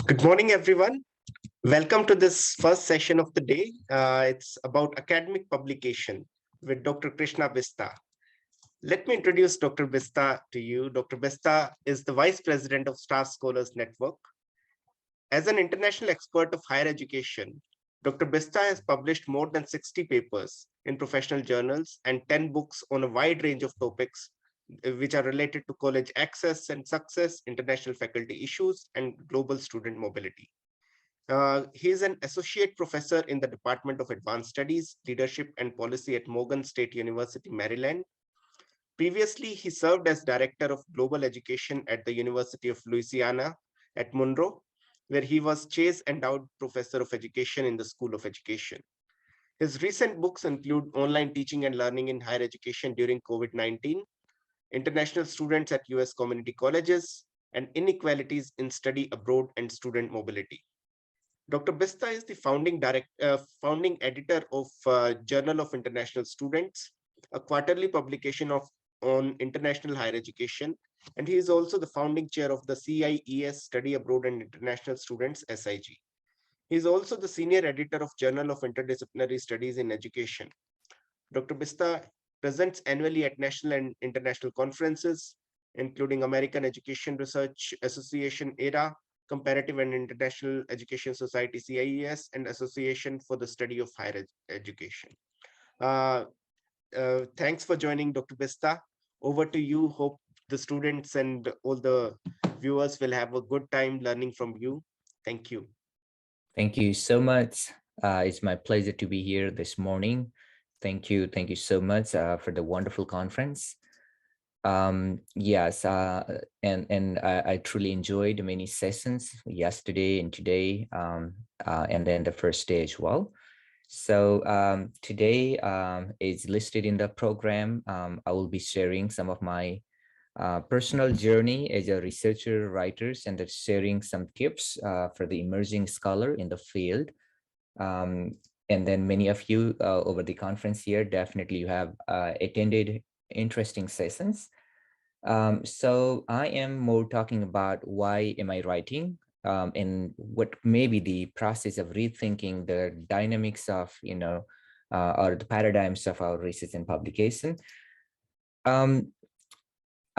Good morning, everyone. Welcome to this first session of the day. It's about academic publication with Dr. Krishna Bista. Let me introduce Dr. Bista to you. Dr. Bista is the Vice President of Star Scholars Network. As an international expert of higher education, Dr. Bista has published more than 60 papers in professional journals and 10 books on a wide range of topics which are related to college access and success, international faculty issues, and global student mobility. He is an associate professor in the Department of Advanced Studies, Leadership and Policy at Morgan State University, Maryland. Previously, he served as Director of Global Education at the University of Louisiana at Monroe, where he was Chase Endowed Professor of Education in the School of Education. His recent books include Online Teaching and Learning in Higher Education During COVID-19, International Students at US Community Colleges, and Inequalities in Study Abroad and Student Mobility. Dr. Bista is the founding editor of Journal of International Students, a quarterly publication on international higher education, and he is also the founding chair of the CIES Study Abroad and International Students SIG. He is also the senior editor of Journal of Interdisciplinary Studies in Education. Dr. Bista presents annually at national and international conferences, including American Education Research Association (AERA), Comparative and International Education Society (CIES), and Association for the Study of Higher Education. Thanks for joining, Dr. Bista. Over to you. Hope the students and all the viewers will have a good time learning from you. Thank you. Thank you so much. It's my pleasure to be here this morning. Thank you so much for the wonderful conference. Yes, and I truly enjoyed many sessions yesterday and today, and then the first day as well. So today is listed in the program. I will be sharing some of my personal journey as a researcher, writers, and sharing some tips for the emerging scholar in the field. And then many of you over the conference here, definitely you have attended interesting sessions. So I am more talking about why am I writing and what may be the process of rethinking the dynamics of, or the paradigms of our research and publication.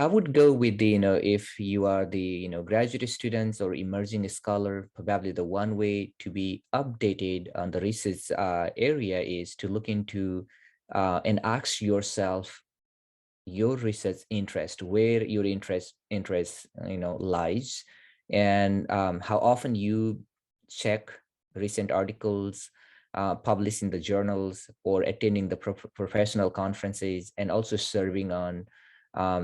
I would go with the, if you are the, graduate students or emerging scholar, probably the one way to be updated on the research area is to look into and ask yourself your research interest, where your interest lies, and how often you check recent articles published in the journals or attending the professional conferences, and also serving on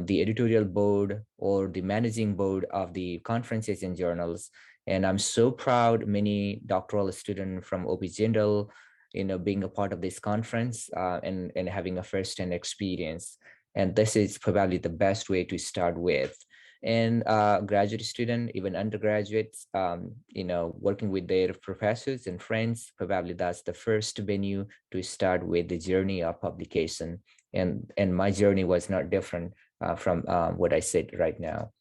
the editorial board or the managing board of the conferences and journals. And I'm so proud many doctoral students from OP General, being a part of this conference and having a first-hand experience. And this is probably the best way to start with. And graduate student, even undergraduates, working with their professors and friends, probably that's the first venue to start with the journey of publication. And my journey was not different from what I said right now.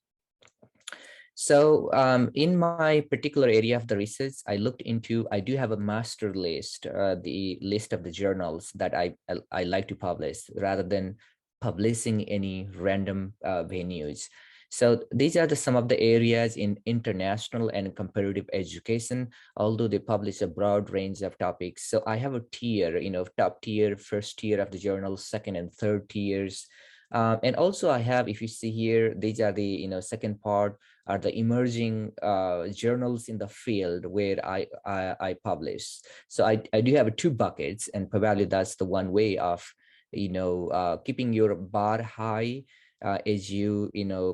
So in my particular area of the research, I looked into, I do have a master list, the list of the journals that I like to publish rather than publishing any random venues. So these are some of the areas in international and comparative education, although they publish a broad range of topics. So I have a tier, top tier, first tier of the journal, second and third tiers. And also I have, if you see here, these are the, second part are the emerging journals in the field where I publish. So I do have two buckets, and probably that's the one way of, keeping your bar high as you,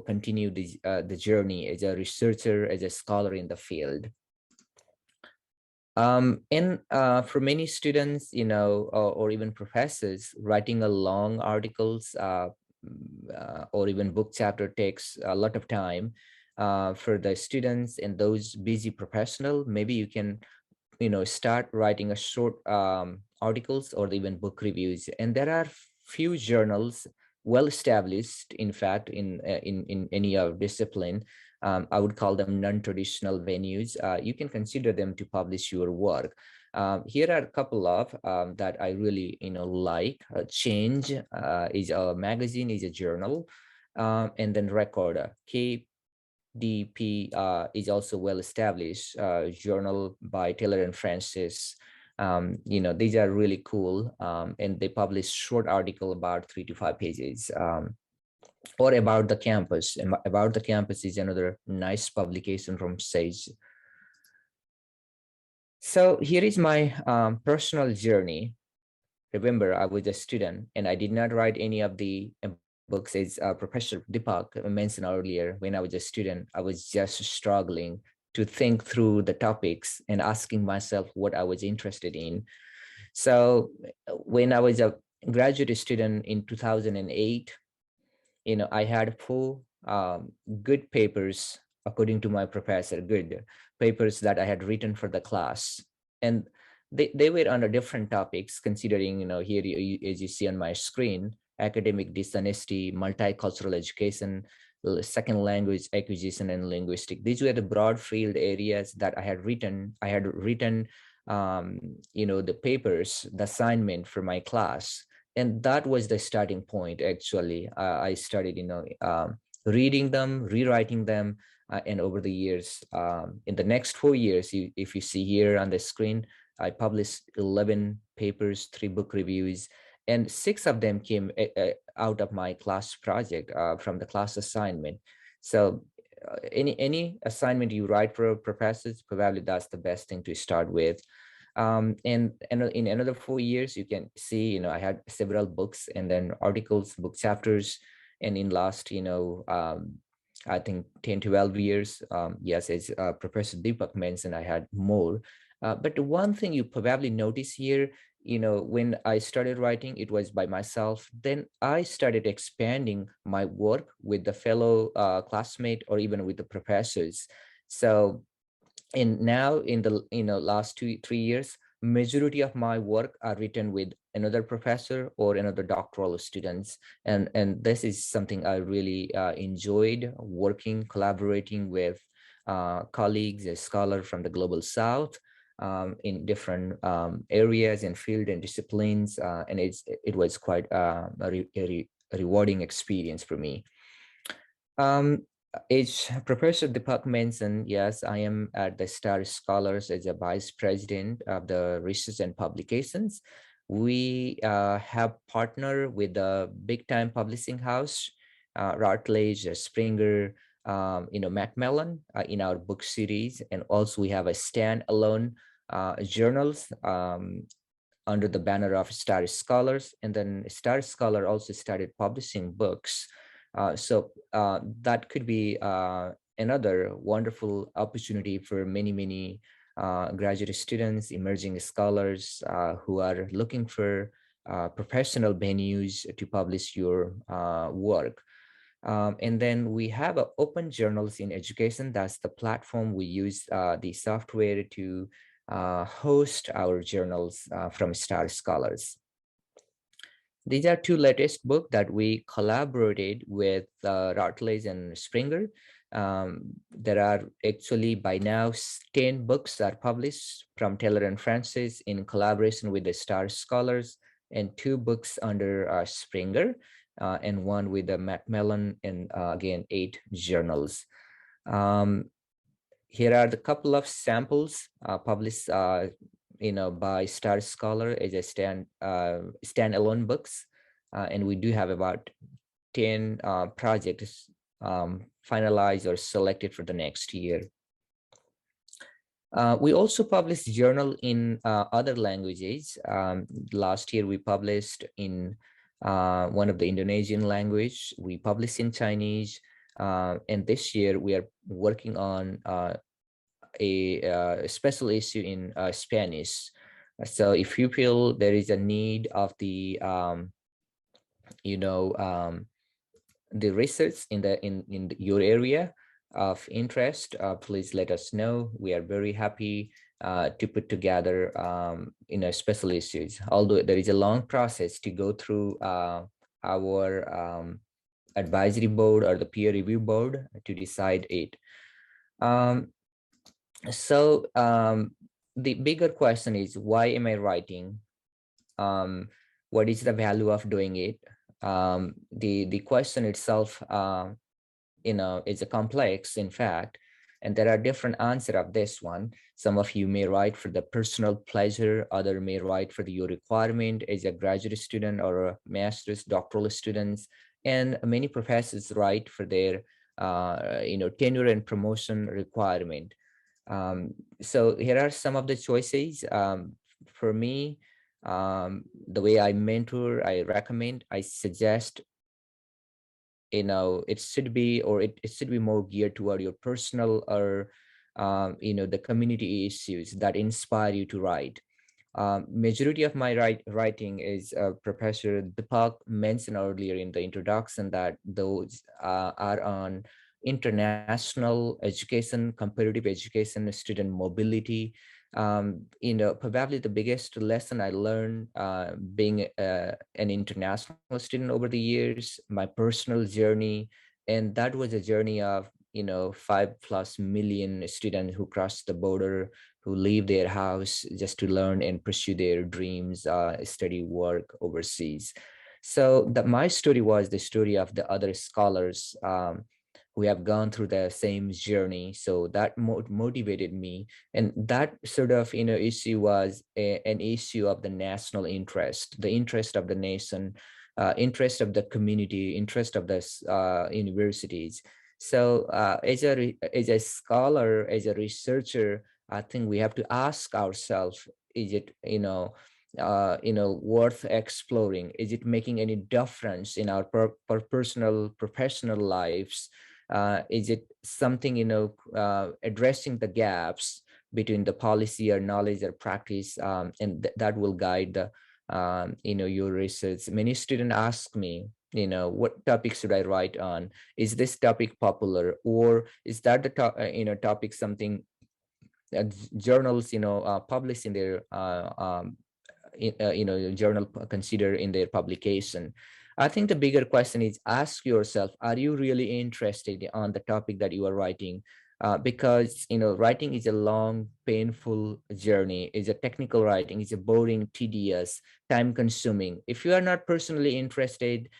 continue the journey as a researcher, as a scholar in the field. And for many students, or even professors, writing a long articles or even book chapter takes a lot of time. For the students and those busy professional, maybe you can, start writing a short articles or even book reviews. And there are few journals well established, in fact, in any discipline. I would call them non-traditional venues. You can consider them to publish your work. Here are a couple of that I really like. Change is a magazine, is a journal, and then Recorder. KDP is also well established journal by Taylor and Francis. These are really cool, and they publish short article about 3 to 5 pages. Or About the Campus. About the Campus is another nice publication from Sage. So here is my personal journey. Remember, I was a student and I did not write any of the books. As Professor Deepak mentioned earlier, when I was a student, I was just struggling to think through the topics and asking myself what I was interested in. So when I was a graduate student in 2008, I had four good papers, according to my professor, good papers that I had written for the class. And they were under different topics, considering, here, as you see on my screen, academic dishonesty, multicultural education, second language acquisition, and linguistic. These were the broad field areas that I had written. The papers, the assignment for my class, and that was the starting point. Actually, I started reading them, rewriting them, and over the years, in the next 4 years, if you see here on the screen, I published 11 papers, 3 book reviews, and 6 of them came out of my class project, from the class assignment. So any assignment you write for professors, probably that's the best thing to start with. And in another 4 years, you can see, I had several books and then articles, book chapters. And in last, I think 10, 12 years, yes, as Professor Deepak mentioned, I had more. But the one thing you probably notice here, when I started writing, it was by myself. Then I started expanding my work with the fellow classmate or even with the professors. So and now in the last 2 3 years, majority of my work are written with another professor or another doctoral students, and this is something I really enjoyed, working, collaborating with colleagues, a scholar from the global south, in different areas and field and disciplines, and it was quite a rewarding experience for me. um, it's Professor Deepak mentioned, yes, I am at the Star Scholars as a vice president of the research and publications. We have partnered with a big time publishing house, Routledge, Springer, Macmillan, in our book series. And also we have a standalone journals under the banner of Star Scholars. And then Star Scholar also started publishing books. So that could be another wonderful opportunity for many, many graduate students, emerging scholars who are looking for professional venues to publish your work. And then we have open journals in education. That's the platform we use, the software to host our journals from Star Scholars. These are 2 latest books that we collaborated with Routledge and Springer. There are actually by now 10 books are published from Taylor and Francis in collaboration with the Star Scholars, and 2 books under Springer, and 1 with the Macmillan, and again 8 journals. Here are the couple of samples published by Star Scholar as a standalone books, and we do have about 10 projects finalized or selected for the next year. We also published journal in other languages. Last year we published in one of the Indonesian language. We published in Chinese, and this year we are working on a special issue in Spanish. So if you feel there is a need of the the research in your area of interest, please let us know. We are very happy to put together special issues. Although there is a long process to go through our advisory board or the peer review board to decide it. Um, so the bigger question is, why am I writing? um, what is the value of doing it? The question itself, is a complex, in fact, and there are different answers of this one. Some of you may write for the personal pleasure, other may write for your requirement as a graduate student or a master's, doctoral students, and many professors write for their tenure and promotion requirement. So here are some of the choices. For me, the way I mentor, I recommend, I suggest, it should be, or it should be more geared toward your personal or the community issues that inspire you to write. Majority of my writing is, Professor Deepak mentioned earlier in the introduction, that those are on international education, comparative education, student mobility. Probably the biggest lesson I learned, being an international student over the years, my personal journey, and that was a journey of 5+ million students who crossed the border, who leave their house just to learn and pursue their dreams, study, work overseas. So my story was the story of the other scholars who have gone through the same journey. So that motivated me, and that sort of issue was an issue of the national interest, the interest of the nation, interest of the community, interest of the universities. So as a scholar, as a researcher, I think we have to ask ourselves, is it, worth exploring? Is it making any difference in our personal, professional lives? Is it something, addressing the gaps between the policy or knowledge or practice, and that will guide the, your research. Many students ask me, what topic should I write on? Is this topic popular, or is that the topic something journals publish in their journal consider in their publication? I think the bigger question is, ask yourself, are you really interested on the topic that you are writing? Because writing is a long, painful journey. It's a technical writing. It's a boring, tedious, time consuming. If you are not personally interested,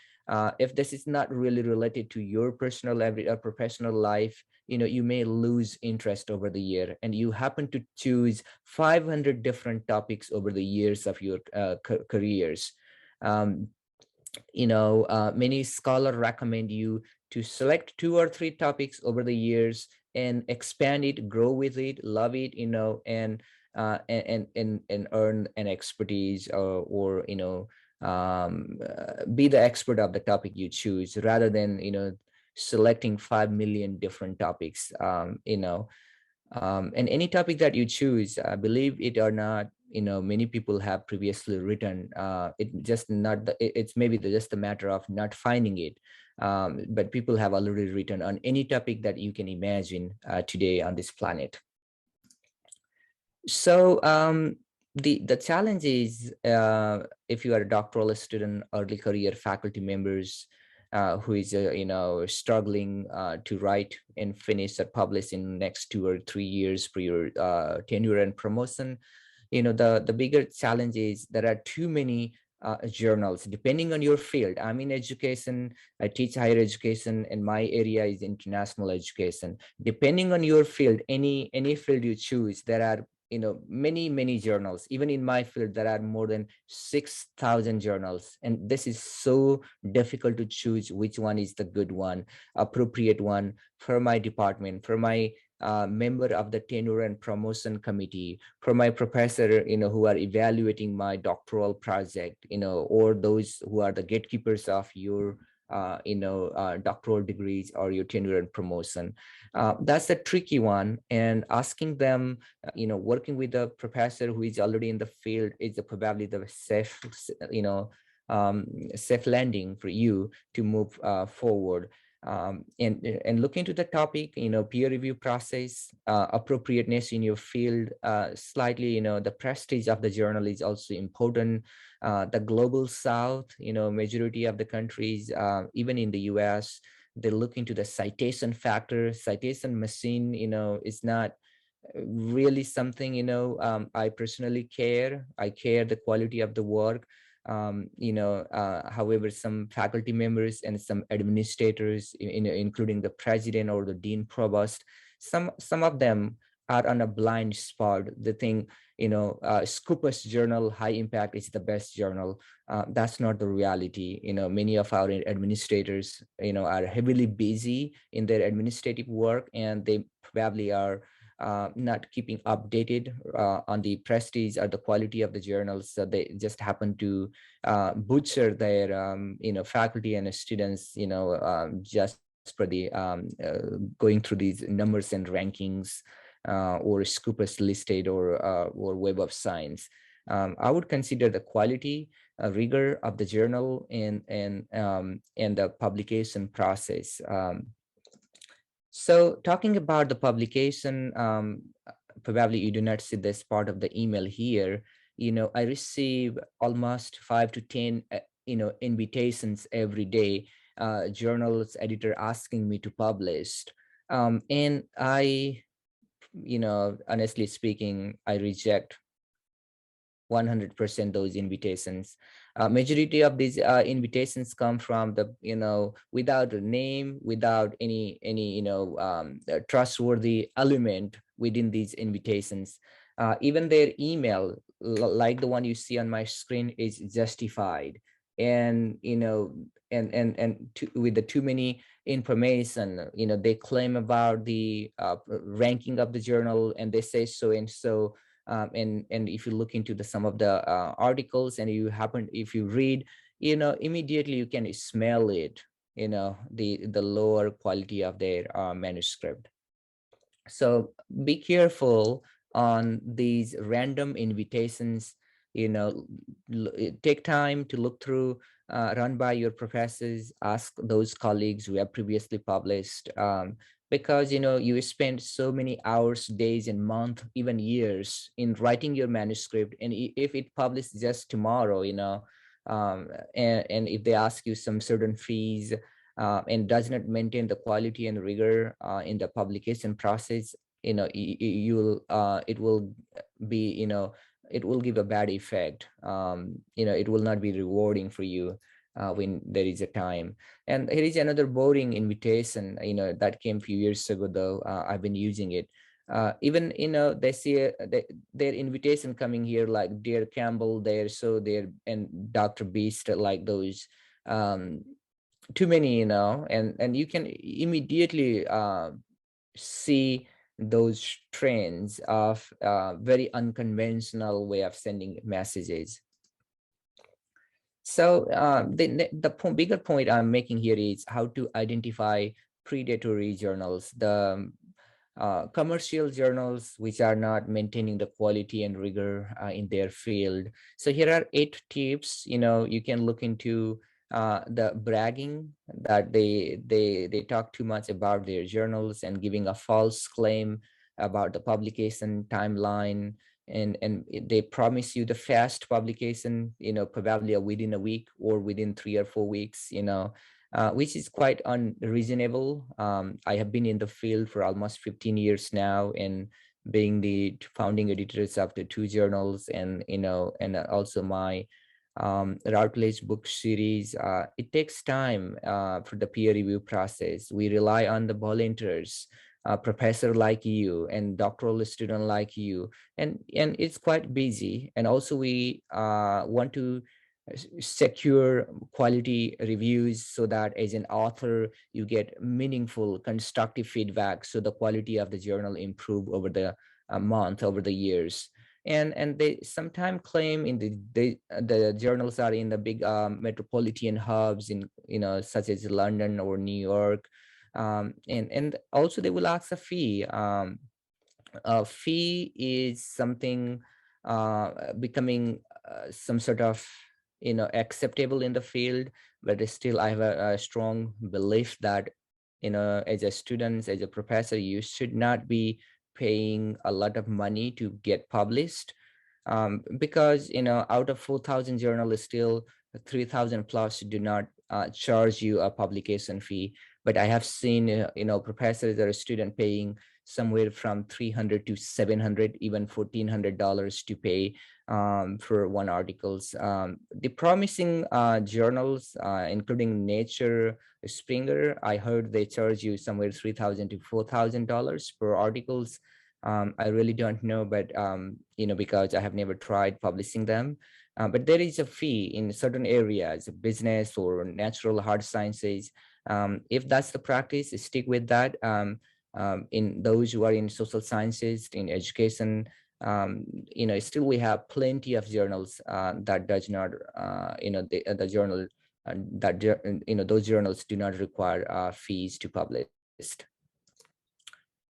if this is not really related to your personal professional life, you may lose interest over the year, and you happen to choose 500 different topics over the years of your careers. um, Many scholars recommend you to select 2 or 3 topics over the years and expand it, grow with it, love it, and earn an expertise, or be the expert of the topic you choose, rather than selecting 5 million different topics. And any topic that you choose, believe it or not, many people have previously written. It just not it's maybe just a matter of not finding it. But people have already written on any topic that you can imagine today on this planet. So the challenge is, if you are a doctoral student, early career faculty members, who is struggling to write and finish or publish in next 2 or 3 years for your tenure and promotion. The bigger challenge is there are too many journals depending on your field. I'm in education, I teach higher education, and my area is international education. Depending on your field, any field you choose, there are many journals. Even in my field, there are more than 6,000 journals, and this is so difficult to choose which one is the good one, appropriate one for my department, for my member of the tenure and promotion committee, for my professor, who are evaluating my doctoral project, or those who are the gatekeepers of your doctoral degrees or your tenure and promotion. That's a tricky one, and asking them, working with a professor who is already in the field is probably the safe, safe landing for you to move forward. And look into the topic, peer review process, appropriateness in your field, slightly, the prestige of the journal is also important. The global south, majority of the countries, even in the US, they look into the citation factor. Citation machine, is not really something, I personally care. I care the quality of the work. However, some faculty members and some administrators, including the president or the dean provost, some of them are on a blind spot. They think, Scopus journal, high impact, is the best journal. That's not the reality. Many of our administrators, are heavily busy in their administrative work, and they probably are not keeping updated on the prestige or the quality of the journals. So they just happen to butcher their faculty and students, just for the going through these numbers and rankings, or Scopus listed, or Web of Science. I would consider the quality, rigor of the journal, and the publication process. So talking about the publication, probably you do not see this part of the email here. I receive almost 5 to 10, invitations every day, journals editor asking me to publish. And I, honestly speaking, I reject 100% those invitations. Majority of these invitations come from the, without a name, without any trustworthy element within these invitations. Even their email, like the one you see on my screen, is justified, and with the too many information. They claim about the ranking of the journal, and they say so and so. And if you look into the some of the articles, and if you read, immediately you can smell it, the lower quality of their manuscript. So be careful on these random invitations. Take time to look through, run by your professors, ask those colleagues who have previously published, because you spend so many hours, days, and months, even years, in writing your manuscript. And if it published just tomorrow, and if they ask you some certain fees, and does not maintain the quality and rigor in the publication process, you'll it will be, it will give a bad effect. It will not be rewarding for you when there is a time. And here is another boring invitation, that came a few years ago, though. I've been using it. Even, they see their invitation coming here, like Dear Campbell, there, so there, and Dr. Beast, like those. Too many, and you can immediately see those trends of very unconventional way of sending messages. So bigger point I'm making here is how to identify predatory journals, the commercial journals which are not maintaining the quality and rigor in their field. So here are 8 tips. You can look into the bragging, that they talk too much about their journals and giving a false claim about the publication timeline, and they promise you the fast publication, probably within a week or within 3 or 4 weeks, which is quite unreasonable. I have been in the field for almost 15 years now, and being the founding editors of the 2 journals, and also my Routledge book series. It takes time for the peer review process. We rely on the volunteers, professor like you, and doctoral student like you, and it's quite busy. And also we want to secure quality reviews, so that as an author you get meaningful constructive feedback, so the quality of the journal improve over the month, over the years. And they sometimes claim in the journals are in the big metropolitan hubs, in such as London or New York. And also they will ask a fee. A fee is something becoming some sort of acceptable in the field, but still I have a strong belief that as a student, as a professor, you should not be paying a lot of money to get published, because out of 4,000 journals, still 3,000 plus do not charge you a publication fee. But I have seen professors or a student paying somewhere from 300 to 700, even $1,400 to pay for one articles. The promising journals, including Nature, Springer, I heard they charge you somewhere 3,000 to $4,000 per articles. I really don't know, but because I have never tried publishing them. But there is a fee in certain areas, business or natural hard sciences. If that's the practice, stick with that. In those who are in social sciences, in education, still we have plenty of journals that does not, the journal those journals do not require fees to publish.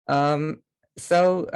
Um, so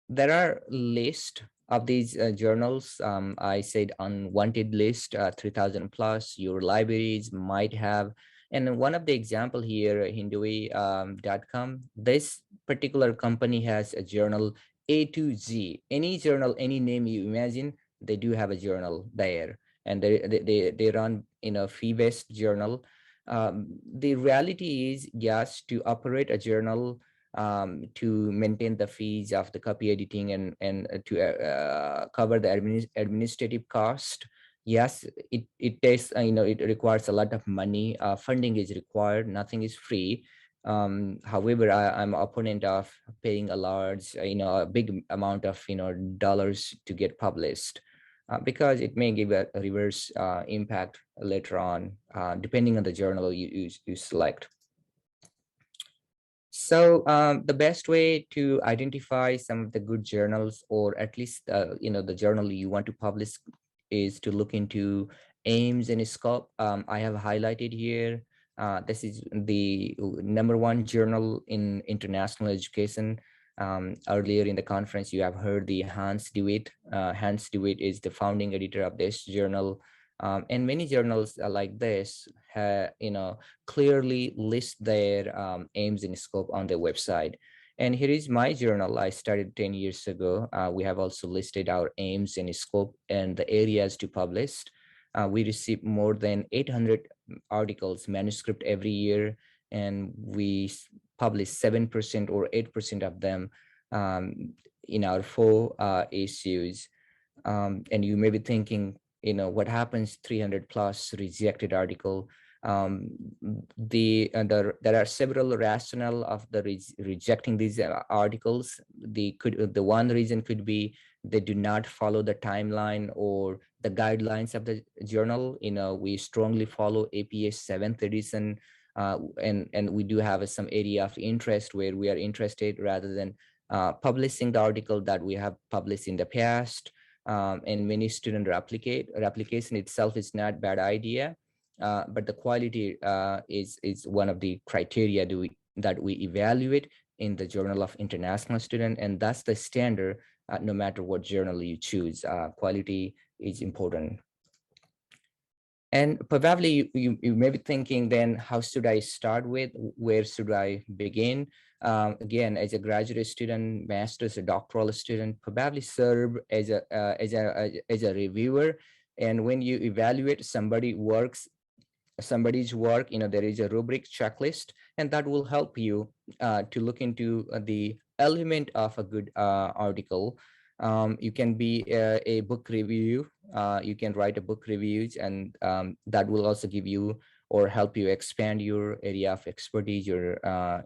there are list of these journals. I said unwanted list, 3,000 plus. Your libraries might have, and one of the example here, Hindui.com. This particular company has a journal A to Z. Any journal, any name you imagine, they do have a journal there, and they run in a fee-based journal. The reality is, yes, to operate a journal, to maintain the fees of the copy editing and to cover the administrative cost. Yes, it takes, it requires a lot of money. Funding is required. Nothing is free. However, I'm opponent of paying a large, a big amount of, dollars to get published. Because it may give a reverse impact later on, depending on the journal you select. So the best way to identify some of the good journals, or at least the journal you want to publish, is to look into aims and scope. I have highlighted here. This is the number one journal in international education. Earlier in the conference, you have heard the Hans DeWitt. Hans DeWitt is the founding editor of this journal. And many journals like this, clearly list their aims and scope on their website. And here is my journal. I started 10 years ago. We have also listed our aims and scope and the areas to publish. We receive more than 800 articles, manuscript every year, and we publish 7% or 8% of them in our four issues. And you may be thinking, what happens 300 plus rejected article. There are several rationale of the rejecting these articles. The one reason could be they do not follow the timeline or the guidelines of the journal. We strongly follow APA 7th edition, and we do have some area of interest where we are interested, rather than publishing the article that we have published in the past. And many student replication itself is not bad idea, but the quality is one of the criteria that we evaluate in the Journal of International Student, and that's the standard. No matter what journal you choose, quality is important. And probably you may be thinking, then how should I start with? Where should I begin? Again, as a graduate student, master's, a doctoral student, probably serve as a reviewer. And when you evaluate somebody's work, there is a rubric checklist, and that will help you to look into the element of a good article. You can be a book review. You can write a book reviews, and that will also give you or help you expand your area of expertise, your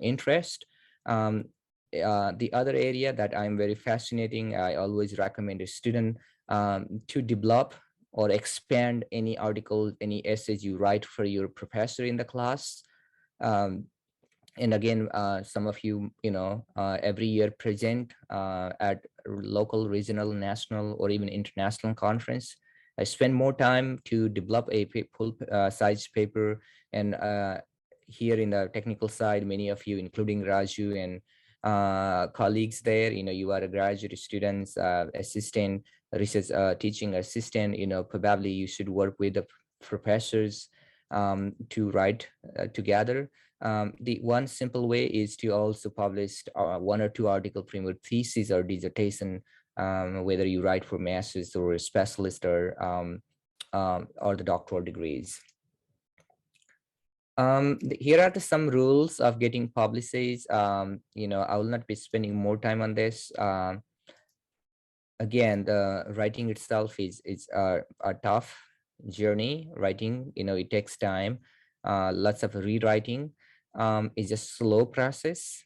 interest. The other area that I'm very fascinating, I always recommend a student to develop or expand any article, any essays you write for your professor in the class. And again, some of you, every year present at local, regional, national, or even international conference. I spend more time to develop a full size paper. And here in the technical side, many of you, including Raju and colleagues there, you are a graduate students, assistant, research teaching assistant, probably you should work with the professors to write together. The one simple way is to also publish one or two article from your thesis or dissertation, whether you write for master's or a specialist or the doctoral degrees. Here are some rules of getting published. I will not be spending more time on this. Again, the writing itself is a tough journey. Writing, it takes time, lots of rewriting. It's a slow process,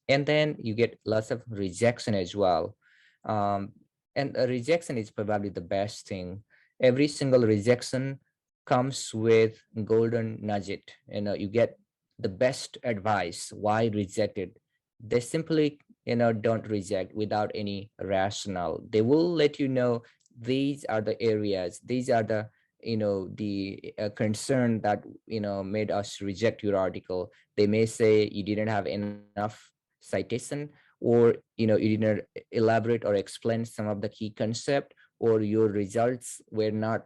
and then you get lots of rejection as well. um, and a rejection is probably the best thing. Every single rejection comes with golden nugget. You get the best advice why rejected. They simply don't reject without any rationale. They will let you know these are the areas, these are the concern that made us reject your article. They may say you didn't have enough citation, or you didn't elaborate or explain some of the key concept, or your results were not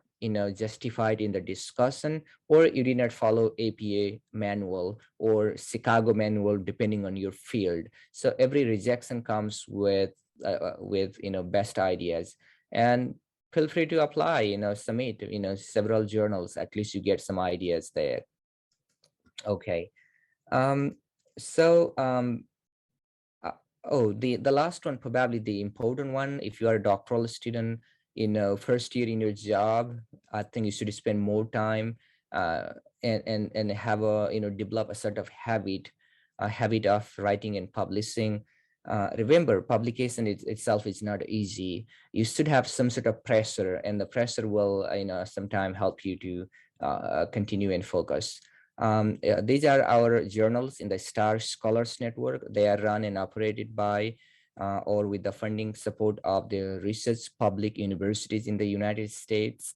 justified in the discussion, or you did not follow APA manual or Chicago manual depending on your field. So every rejection comes with best ideas. And feel free to apply, submit several journals. At least you get some ideas there. Okay. um so uh, oh, the last one, probably the important one. If you are a doctoral student in first year in your job, I think you should spend more time uh, and have develop a sort of habit, a habit of writing and publishing. Remember, publication itself is not easy. You should have some sort of pressure, and the pressure will sometime help you to continue and focus. These are our journals in the Star Scholars Network. They are run and operated by or with the funding support of the research public universities in the United States.